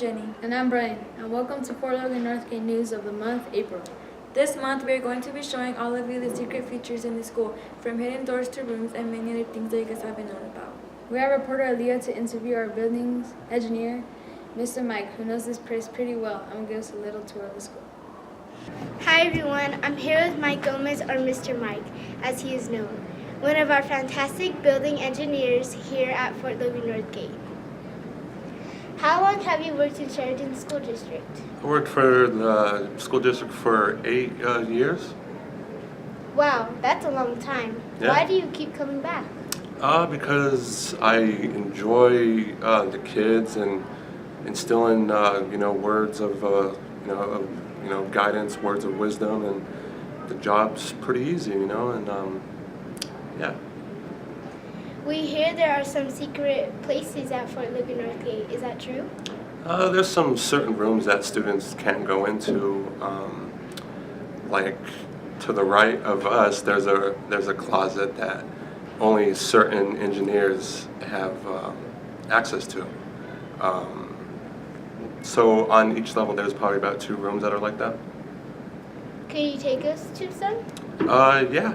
Jenny. And I'm Brian, and welcome to Fort Logan Northgate News of the month, April. This month, we are going to be showing all of you the secret features in the school, from hidden doors to rooms and many other things that you guys haven't known about. We have reporter Leah to interview our buildings engineer, Mr. Mike, who knows this place pretty well and will give us a little tour of the school. Hi everyone, I'm here with Mike Gomez, or Mr. Mike, as he is known, one of our fantastic building engineers here at Fort Logan Northgate. How long have you worked in Sheridan School District? I worked for the school district for 8 years. Wow, that's a long time. Yeah. Why do you keep coming back? Because I enjoy the kids and instilling words of guidance, words of wisdom, and the job's pretty easy, and yeah. We hear there are some secret places at Fort Logan Northgate. Is that true? There's some certain rooms that students can't go into. Like to the right of us, there's a closet that only certain engineers have access to. So on each level, there's probably about 2 rooms that are like that. Can you take us to some? Yeah.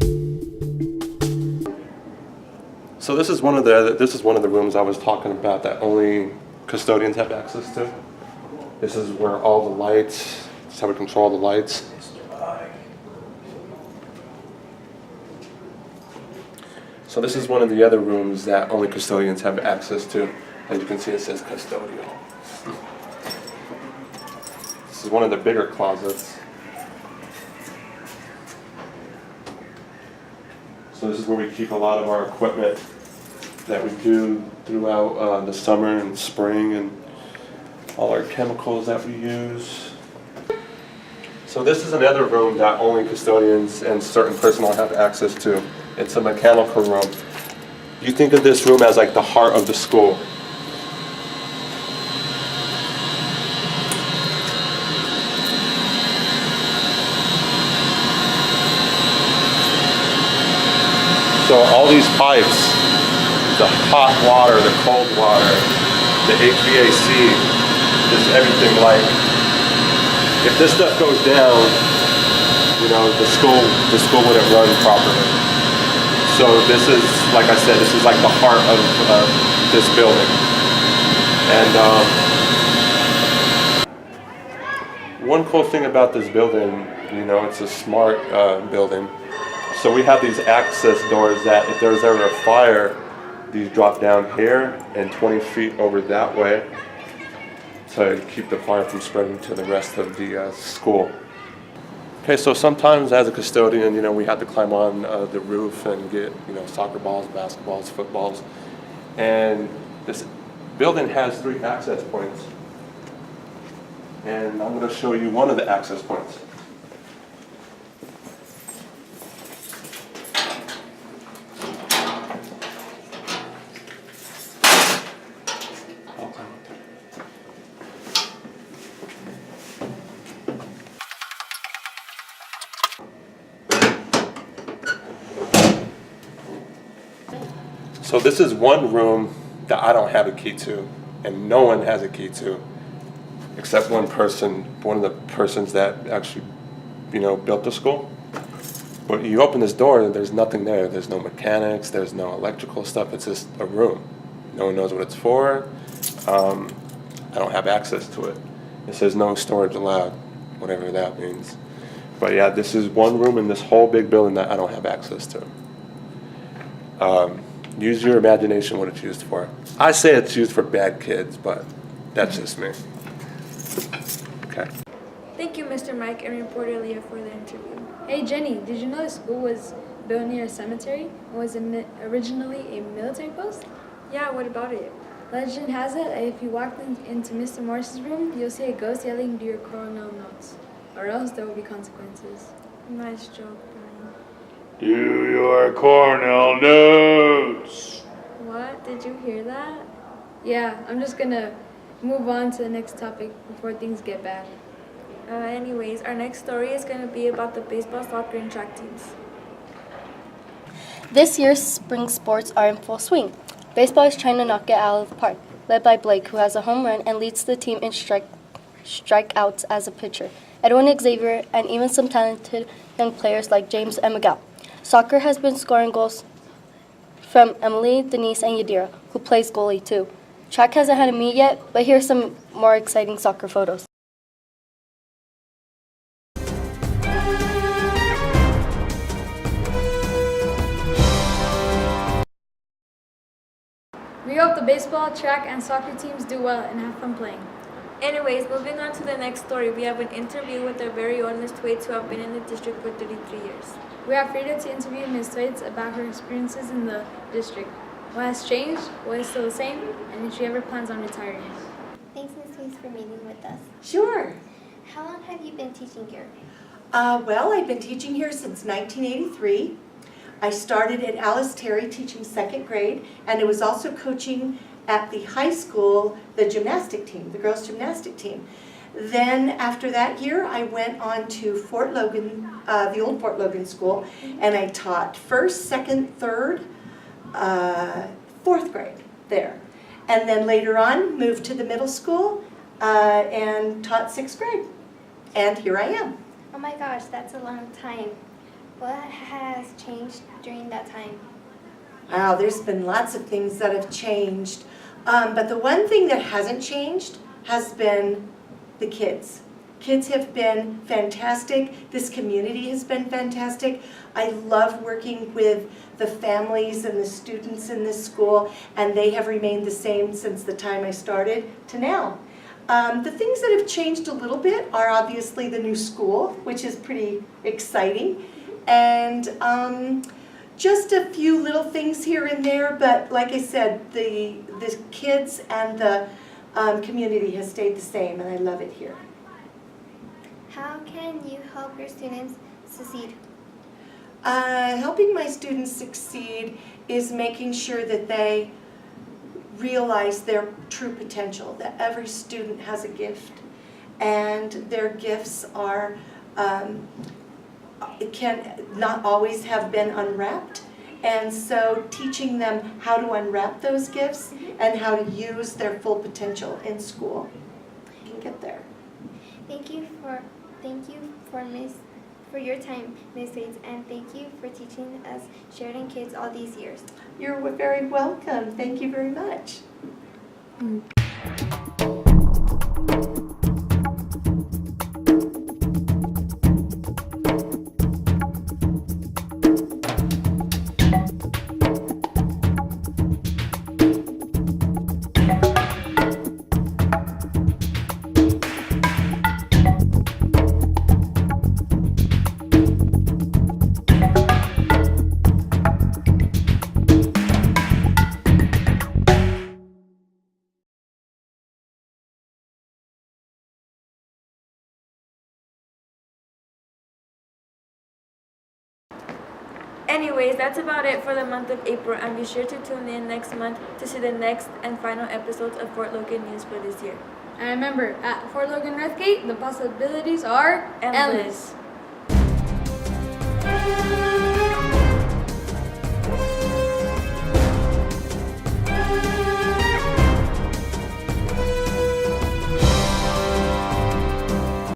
So this is one of the rooms I was talking about that only custodians have access to. This is where all the lights, this is how we control the lights. So this is one of the other rooms that only custodians have access to. As you can see, it says custodial. This is one of the bigger closets. So this is where we keep a lot of our equipment that we do throughout the summer and spring, and all our chemicals that we use. So this is another room that only custodians and certain personnel have access to. It's a mechanical room. You think of this room as like the heart of the school. So all these pipes, the hot water, the cold water, the HVAC, just everything, like, if this stuff goes down, the school wouldn't run properly. So this is, like I said, this is like the heart of this building. And one cool thing about this building, it's a smart building. So we have these access doors that if there's ever a fire, these drop down here and 20 feet over that way to keep the fire from spreading to the rest of the school. Okay, so sometimes as a custodian, we have to climb on the roof and get, soccer balls, basketballs, footballs. And this building has 3 access points. And I'm going to show you one of the access points. So this is one room that I don't have a key to, and no one has a key to, except one person, one of the persons that actually, built the school. But you open this door and there's nothing there. There's no mechanics, there's no electrical stuff, it's just a room. No one knows what it's for. I don't have access to it. It says no storage allowed, whatever that means. But yeah, this is one room in this whole big building that I don't have access to. Use your imagination what it's used for. I say it's used for bad kids, but that's just me. Okay. Thank you, Mr. Mike and reporter Leah, for the interview. Hey Jenny, did you know the school was built near a cemetery? It was originally a military post? Yeah, what about it? Legend has it that if you walk into Mr. Morris's room, you'll see a ghost yelling, "Do your coronel notes," or else there will be consequences. Nice joke, Brian. Do your Cornell notes. What? Did you hear that? Yeah, I'm just gonna move on to the next topic before things get bad. Anyways, our next story is going to be about the baseball, soccer, and track teams. This year's spring sports are in full swing. Baseball is trying to knock it out of the park. led by Blake, who has a home run and leads the team in strikeouts as a pitcher. Edwin, Xavier, and even some talented young players like James and Miguel. Soccer has been scoring goals from Emily, Denise, and Yadira, who plays goalie too. Track hasn't had a meet yet, but here's some more exciting soccer photos. We hope the baseball, track, and soccer teams do well and have fun playing. Anyways, moving on to the next story, we have an interview with our very own Ms. Thwaites, who have been in the district for 33 years. We are freedom to interview Ms. Thwaites about her experiences in the district. What has changed, what is still the same, and if she ever plans on retiring. Thanks, Ms. Thwaites, for meeting with us. Sure. How long have you been teaching here? Well, I've been teaching here since 1983. I started at Alice Terry teaching 2nd grade, and I was also coaching at the high school, the gymnastic team, the girls' gymnastic team. Then after that year, I went on to Fort Logan, the old Fort Logan school, and I taught 1st, 2nd, 3rd, 4th grade there. And then later on, moved to the middle school and taught 6th grade. And here I am. Oh my gosh, that's a long time. What has changed during that time? Wow, there's been lots of things that have changed. But the one thing that hasn't changed has been the kids. Kids have been fantastic. This community has been fantastic. I love working with the families and the students in this school, and they have remained the same since the time I started to now. The things that have changed a little bit are obviously the new school, which is pretty exciting, and just a few little things here and there, but like I said, the kids and the community has stayed the same, and I love it here. How can you help your students succeed? Helping my students succeed is making sure that they realize their true potential, that every student has a gift, and their gifts are can not always have been unwrapped, and so teaching them how to unwrap those gifts and how to use their full potential in school can get there. Thank you for your time, Ms. Thwaites, and thank you for teaching us Sheridan kids all these years. You're very welcome. Thank you very much. Anyways, that's about it for the month of April, and be sure to tune in next month to see the next and final episodes of Fort Logan News for this year. And remember, at Fort Logan Northgate, the possibilities are endless.